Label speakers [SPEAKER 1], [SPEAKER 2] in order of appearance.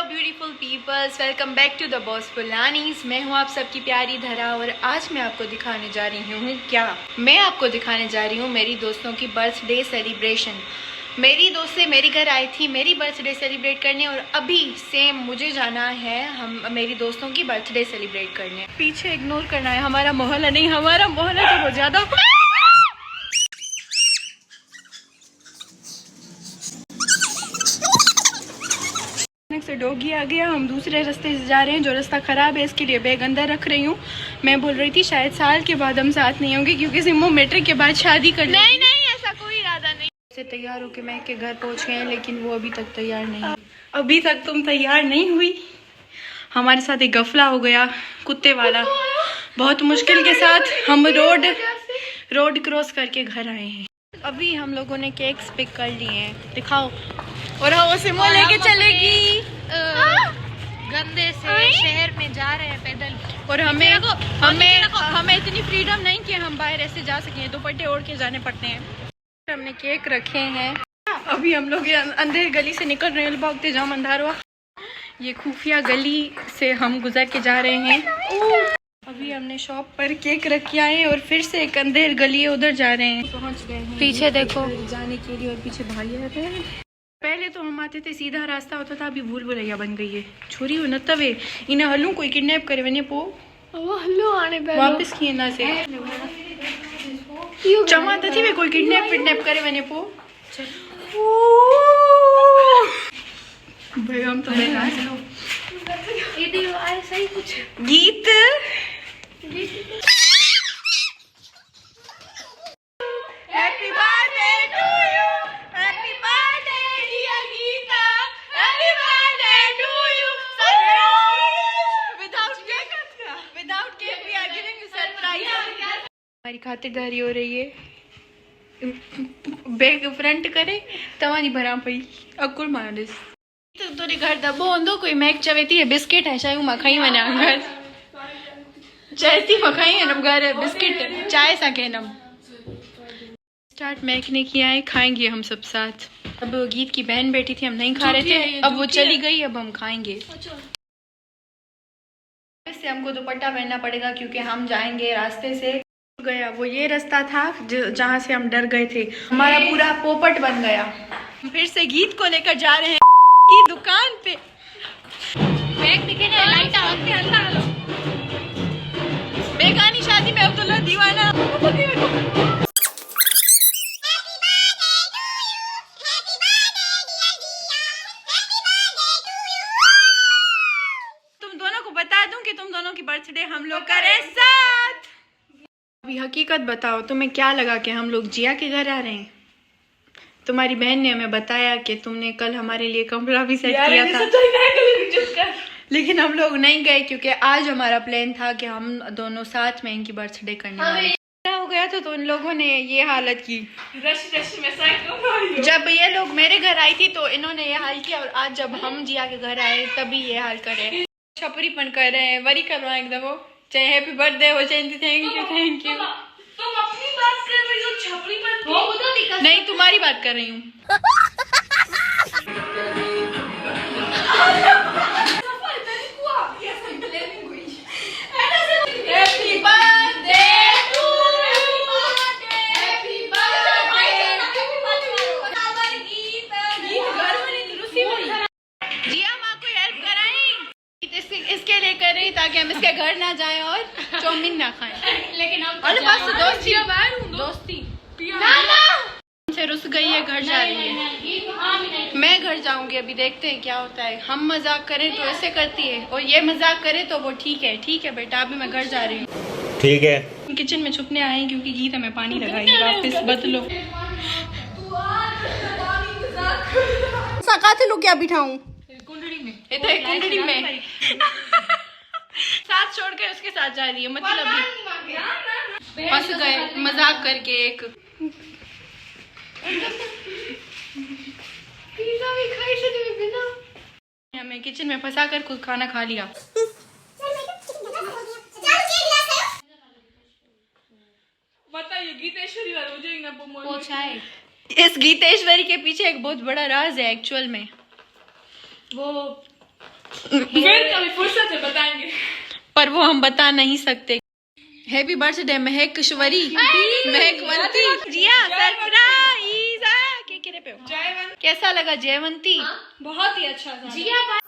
[SPEAKER 1] Beautiful peoples, welcome back to the boss फुलानीज। मैं हूँ आप सबकी प्यारी धरा और आज मैं आपको दिखाने जा रही हूँ मैं आपको दिखाने जा रही हूँ मेरी दोस्तों की बर्थडे सेलिब्रेशन। मेरी दोस्तें मेरे घर आई थी मेरी बर्थडे सेलिब्रेट करने और अभी सेम मुझे जाना है मेरी दोस्तों की बर्थडे सेलिब्रेट करने। पीछे इग्नोर करना है, हमारा मोहल्ला नहीं, हमारा मोहल्ला तो बहुत ज़्यादा। से डॉगी आ गया, हम दूसरे रास्ते से जा रहे हैं। जो रास्ता खराब है इसके लिए बैग अंदर रख रही हूँ। मैं बोल रही थी शायद साल के बाद हम साथ नहीं होंगे क्योंकि सिम्मो मैट्रिक के बाद शादी कर नहीं ऐसा कोई इरादा नहीं। से तैयार होके मैं के घर पहुँच गए लेकिन वो अभी तक तैयार नहीं। अभी तक तुम तैयार नहीं हुई। हमारे साथ एक गफला हो गया कुत्ते वाला। बहुत मुश्किल के साथ हम रोड क्रॉस करके घर आए हैं। अभी हम लोगों ने केक्स पिक कर लिए हैं, दिखाओ। और वो सिमो लेके चलेगी
[SPEAKER 2] गंदे से शहर में जा रहे हैं पैदल।
[SPEAKER 1] और हमें इतनी फ्रीडम नहीं कि हम बाहर ऐसे जा सकें, दुपट्टे ओढ़ के जाने पड़ते हैं। हमने केक रखे हैं। अभी हम लोग अंधेर गली से निकल रहे हैं, भागते जाम अंधारवा। ये खुफिया गली से हम गुजर के जा रहे हैं। अभी हमने शॉप पर केक रखे हैं और फिर से एक अंधेर गली है, उधर जा रहे हैं। पहुंच गए हैं
[SPEAKER 2] पीछे देखो
[SPEAKER 1] जाने के लिए और पीछे भाई रहते हैं। पहले तो हम आते थे सीधा रास्ता होता था, अभी भूल भुलैया बन गई है। छोरी हो न तवे इन्हें हलू कोई किडनैप करे वने पो
[SPEAKER 2] हल्लो आने
[SPEAKER 1] वापस किए ना से चमाता थी वे कोई किडनैप करे वने पो भाई हम तो
[SPEAKER 2] सही कुछ
[SPEAKER 1] गीत happy birthday to you, happy birthday dear Geeta, happy birthday to you. Without cake we are giving you surprise. हमारी खातिरदारी हो रही है। बैग फ्रंट करे तवानी भरा पई अकुल मारस तो तोरे घर दबो होंदो कोई मैक चवेती है बिस्किट है चाहे मां खाई वने घर चाहती मखाई है नम घर बिस्किट चाय सके नम स्टार्ट मैक ने किया है, खाएंगे हम सब साथ। अब गीत की बहन बैठी थी, हम नहीं खा रहे थे, अब वो चली गई, अब हम खाएंगे। इससे हमको दुपट्टा पहनना पड़ेगा क्योंकि हम जाएंगे रास्ते से गया वो ये रास्ता था जहाँ से हम डर गए थे। हमारा पूरा पोपट बन गया। फिर से गीत को लेकर जा रहे हैं की दुकान पे।
[SPEAKER 2] बैग दिखे ना लाइट आते हल्ला
[SPEAKER 1] बेगानी शादी में अब्दुल्ला दीवाना। तुम दोनों को बता दूं कि तुम दोनों की बर्थडे हम लोग करे साथ। अभी हकीकत बताओ, तुम्हें क्या लगा कि हम लोग जिया के घर आ रहे हैं? तुम्हारी बहन ने हमें बताया कि तुमने कल हमारे लिए कमरा भी सेट किया था लेकिन हम लोग नहीं गए क्योंकि आज हमारा प्लान था कि हम दोनों साथ में इनकी बर्थडे करने वाले। हो गया तो इन लोगों ने ये हालत की। रश में जब ये लोग मेरे घर आई थी तो इन्होंने ये हाल किया और आज जब हम जिया के घर आए तभी ये हाल करे। छपरीपन कर रहे हैं, वरी करवाएं एकदम। चाहे हैप्पी बर्थडे हो चाहे थैंक यू
[SPEAKER 2] तुम अपनी बात कर रही हो छपरी
[SPEAKER 1] नहीं तुम्हारी बात कर रही हूँ। इसके लिए कर रही ताकि हम इसके घर ना जाएं और चाउमीन ना खाएं। लेकिन हम दोस्ती से रुस गई है, घर जा रही है। मैं घर जाऊंगी, अभी देखते हैं क्या होता है। हम मजाक करें तो ऐसे करती है और ये मजाक करे तो वो ठीक है बेटा। अभी मैं घर जा रही हूँ। ठीक है। किचन में छुपने आए हैं क्योंकि गीत हमें पानी लगाएगी। वापस बदलो सकाते लो क्या बिठाऊं कुंडली में साथ छोड़ कर उसके साथ जा रही है। मतलब फंस गए मजाक करके। एक पिज़्ज़ा भी खाई से बिना हमें किचन में फंसा कर खुद खाना खा लिया। बताइए गीतेश्वरी वाला इस गीतेश्वरी के पीछे एक बहुत बड़ा राज है एक्चुअल में। वो
[SPEAKER 3] फिर कभी फुर्सत से बताएंगे।
[SPEAKER 1] पर वो हम बता नहीं सकते। हैप्पी बर्थडे महकश्वरी, महकवंती, जिया सरप्राइज। के पे हो? कैसा लगा जयवंती?
[SPEAKER 3] बहुत ही अच्छा था।
[SPEAKER 2] जिया